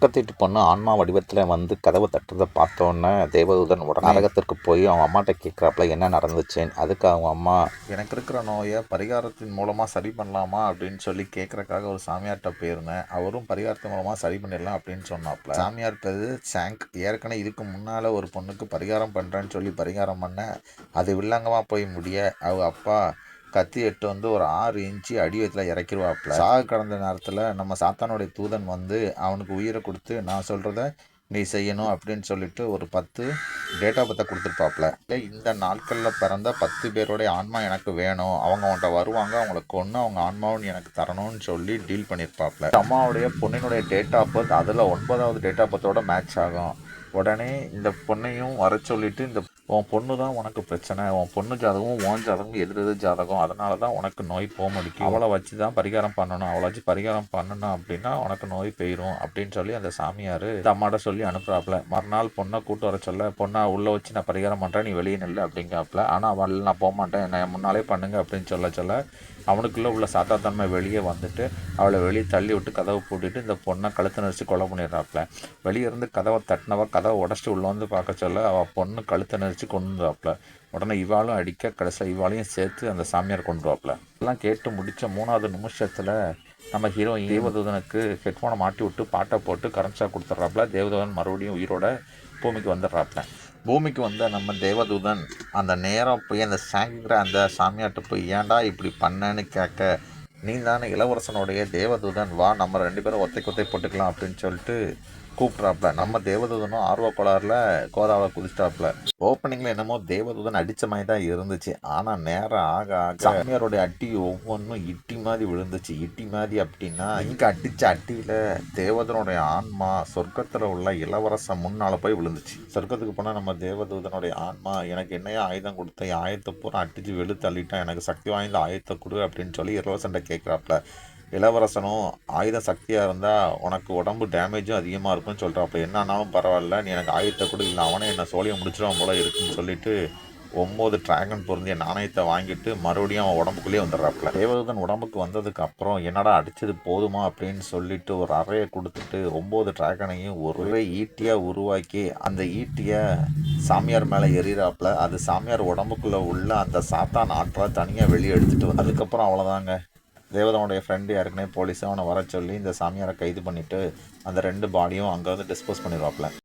பக்கத்து வீட்டு பொண்ணு ஆன்மா வடிவத்தில் வந்து கதவை தட்டுறதை பார்த்தோன்னே தேவதூதன் உடனே நரகத்திற்கு போய் அவங்க அம்மாட்ட கேட்குறாப்புல என்ன நடந்துச்சுன்னு. அதுக்கு அவங்க அம்மா எனக்கு இருக்கிற நோயை பரிகாரத்தின் மூலமாக சரி பண்ணலாமா அப்படின்னு சொல்லி கேட்குறக்காக ஒரு சாமியார்கிட்ட போயிருந்தேன். அவரும் பரிகாரத்தின் மூலமாக சரி பண்ணிடலாம் அப்படின்னு சொன்னாப்புல. சாமியார் பேரு சாங்க். ஏற்கனவே இதுக்கு முன்னால் ஒரு பொண்ணுக்கு பரிகாரம் பண்ணுறேன்னு சொல்லி பரிகாரம் பண்ண அது வில்லங்கமாக போய் முடிய அவங்க அப்பா கத்தி எட்டு வந்து ஒரு 6 இன்ச்சு அடி வயத்தில் இறக்கிடுவாப்புல. சாக கடந்த நேரத்தில் நம்ம சாத்தானுடைய தூதன் வந்து அவனுக்கு உயிரை கொடுத்து நான் சொல்கிறத நீ செய்யணும் அப்படின்னு சொல்லிட்டு ஒரு 10 டேட்டா பத்தை கொடுத்துருப்பாப்புல. இந்த நாட்களில் பிறந்த 10 பேருடைய ஆன்மா எனக்கு வேணும், அவங்க அவன்கிட்ட வருவாங்க, அவங்கள கொன்று அவங்க ஆன்மாவும் எனக்கு தரணும்னு சொல்லி டீல் பண்ணியிருப்பாப்புல. அம்மாவுடைய பொண்ணினுடைய டேட் ஆஃப் பர்த் அதில் 9வது டேட் ஆஃப் பர்த்தோட மேட்ச் ஆகும். உடனே இந்த பொண்ணையும் வர சொல்லிட்டு இந்த உன் பொண்ணு தான் உனக்கு பிரச்சனை, உன் பொண்ணு ஜாதகம் உன் ஜாதகம் எதிரெது ஜாதகம், அதனால தான் உனக்கு நோய் போமடிக்கும், அவளை வச்சு தான் பரிகாரம் பண்ணணும், அவளை வச்சு பரிகாரம் பண்ணணும் அப்படின்னா உனக்கு நோய் போயிடும் அப்படின்னு சொல்லி அந்த சாமியார் இந்த அம்மாட்ட சொல்லி அனுப்புறாப்புல. மறுநாள் பொண்ணை கூட்டு வர சொல்ல பொண்ணை உள்ளே வச்சு நான் பரிகாரம் பண்ணுறேன், நீ வெளியே நில்லை அப்படிங்காப்புல. ஆனால் அவள் நான் போக மாட்டேன், என்னை முன்னாலே பண்ணுங்க அப்படின்னு சொல்ல அவனுக்குள்ளே உள்ள சாத்தாத்தன்மை வெளியே வந்துட்டு அவளை வெளியே தள்ளி விட்டு கதவை பூட்டிட்டு இந்த பொண்ணை கழுத்தை நெரிச்சு கொலை பண்ணிடுறாப்புல. வெளியே இருந்து கதவை தட்டினவா கதவை உடச்சிட்டு உள்ளே வந்து பார்க்க சொல்ல அவள் பொண்ணு கழுத்தை நெரிச்சு கொண்டுவாப்புல. உடனே இவாளும் அடிக்க கடைசியில் இவாளையும் சேர்த்து அந்த சாமியார் கொண்டுவாப்புல. எல்லாம் கேட்டு முடித்த 3வது நிமிஷத்தில் நம்ம ஹீரோ தேவதூதனுக்கு ஹெட்ஃபோனை மாட்டி விட்டு பாட்டை போட்டு கரண்ட் ஷாக் கொடுத்துட்றாப்புல. தேவதூதன் மறுபடியும் உயிரோட பூமிக்கு வந்துடுறாப்புல. பூமிக்கு வந்த நம்ம தேவதூதன் அந்த நேரம் போய் அந்த சாங்கிற அந்த சாமியார்ட்ட போய் ஏன்டா இப்படி பண்ணேன்னு கேட்க, நீ தானே இளவரசனுடைய தேவதூதன், வா நம்ம 2 பேரும் ஒத்தை போட்டுக்கலாம் அப்படின்னு சொல்லிட்டு கூப்பிட்றாப்புல. நம்ம தேவதூதனும் ஆர்வ கோளாறுல கோதாவை குதிச்சிட்டாப்புல. ஓப்பனிங்கில் என்னமோ தேவதூதன் அடித்த மாதிரி தான் இருந்துச்சு. ஆனால் நேரம் ஆக ஆக சாமியாரோடைய அட்டி ஒவ்வொன்றும் இட்டி மாதிரி விழுந்துச்சு. இட்டி மாதிரி அப்படின்னா இங்கே அடித்த அட்டியில் தேவதனுடைய ஆன்மா சொர்க்கத்தில் உள்ள இளவரசன் முன்னால் போய் விழுந்துச்சு. சொர்க்கத்துக்கு போனால் நம்ம தேவதூதனுடைய ஆன்மா எனக்கு என்னையா ஆயுதம் கொடுத்த ஆயத்தை பூரா அடித்து வெளுத்து தள்ளிட்டான், எனக்கு சக்தி வாய்ந்த ஆயத்தை கொடு அப்படின்னு சொல்லி இளவரசன்ட்ட கேட்குறாப்புல. இளவரசனும் ஆயுதம் சக்தியாக இருந்தால் உனக்கு உடம்பு டேமேஜும் அதிகமாக இருக்குன்னு சொல்கிறாப்ப. என்ன ஆனாலும் பரவாயில்ல, நீ எனக்கு ஆயுதத்தை கூட இல்லை, அவனே என்னை சோழியை முடிச்சிடும் போல இருக்குன்னு சொல்லிட்டு 9 டிராகன் பொருந்திய நாணயத்தை வாங்கிட்டு மறுபடியும் அவன் உடம்புக்குள்ளேயே வந்துடுறாப்புல. தேவதூதன் உடம்புக்கு வந்ததுக்கு அப்புறம் என்னடா அடிச்சது போதுமா அப்படின்னு சொல்லிட்டு ஒரு அறையை கொடுத்துட்டு 9 டிராகனையும் ஒரே ஈட்டியாக உருவாக்கி அந்த ஈட்டியை சாமியார் மேலே எறிகிறாப்புல. அது சாமியார் உடம்புக்குள்ளே உள்ள அந்த சாத்தான் ஆற்றலை தனியாக வெளியே எடுத்துகிட்டு வந்து அதுக்கப்புறம் அவ்வளோதாங்க. தேவதனுடைய ஃப்ரெண்டு யாருக்குனே போலீஸை அவனை வர சொல்லி இந்த சாமியாரை கைது பண்ணிவிட்டு அந்த 2 பாடியும் அங்கே வந்து டிஸ்போஸ் பண்ணிடுவாப்புல.